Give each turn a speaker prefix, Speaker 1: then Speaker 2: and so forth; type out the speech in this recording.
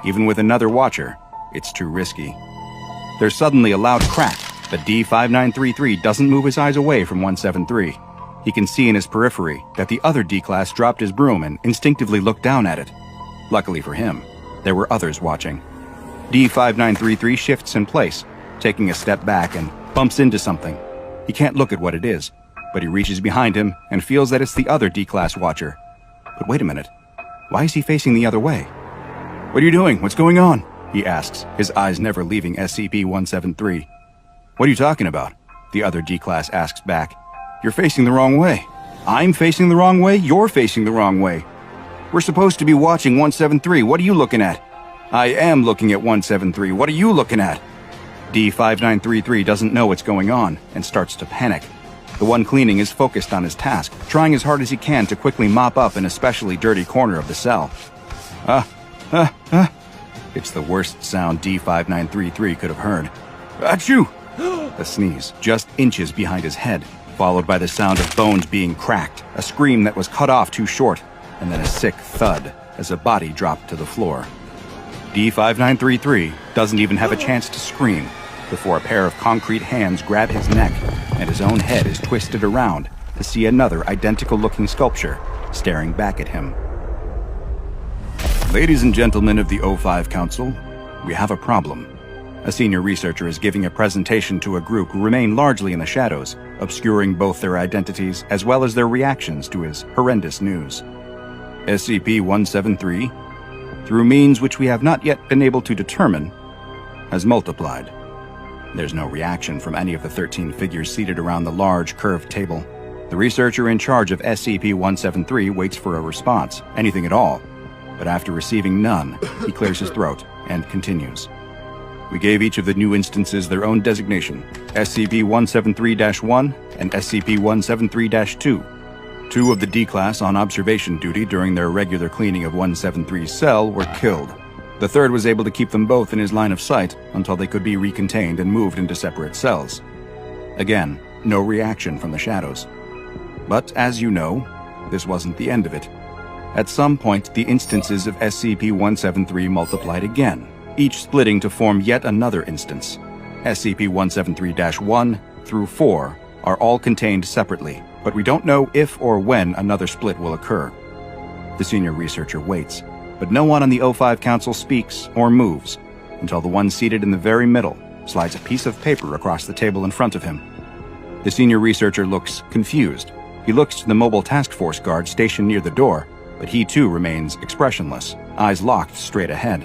Speaker 1: Even with another watcher, it's too risky. There's suddenly a loud crack, but D-5933 doesn't move his eyes away from 173. He can see in his periphery that the other D-Class dropped his broom and instinctively looked down at it. Luckily for him, there were others watching. D-5933 shifts in place, taking a step back and bumps into something. He can't look at what it is, but he reaches behind him and feels that it's the other D-Class watcher. But wait a minute, why is he facing the other way? "What are you doing? What's going on?" he asks, his eyes never leaving SCP-173. "What are you talking about?" the other D-Class asks back. "You're facing the wrong way." "I'm facing the wrong way? You're facing the wrong way. We're supposed to be watching 173. What are you looking at?" "I am looking at 173. What are you looking at?" D-5933 doesn't know what's going on and starts to panic. The one cleaning is focused on his task, trying as hard as he can to quickly mop up an especially dirty corner of the cell. It's the worst sound D-5933 could have heard. "Achoo!" A sneeze, just inches behind his head, followed by the sound of bones being cracked, a scream that was cut off too short, and then a sick thud as a body dropped to the floor. D-5933 doesn't even have a chance to scream before a pair of concrete hands grab his neck and his own head is twisted around to see another identical-looking sculpture staring back at him. "Ladies and gentlemen of the O5 Council, we have a problem." A senior researcher is giving a presentation to a group who remain largely in the shadows, obscuring both their identities as well as their reactions to his horrendous news. SCP-173, through means which we have not yet been able to determine, has multiplied. There's no reaction from any of the 13 figures seated around the large, curved table. The researcher in charge of SCP-173 waits for a response, anything at all, but after receiving none, he clears his throat and continues. "We gave each of the new instances their own designation, SCP-173-1 and SCP-173-2. Two of the D-Class on observation duty during their regular cleaning of 173's cell were killed. The third was able to keep them both in his line of sight until they could be recontained and moved into separate cells." Again, no reaction from the shadows. But as you know, this wasn't the end of it. At some point, the instances of SCP-173 multiplied again, each splitting to form yet another instance. SCP-173-1 through 4 are all contained separately, but we don't know if or when another split will occur. The senior researcher waits, but no one on the O5 Council speaks or moves until the one seated in the very middle slides a piece of paper across the table in front of him. The senior researcher looks confused. He looks to the mobile task force guard stationed near the door, but he too remains expressionless, eyes locked straight ahead.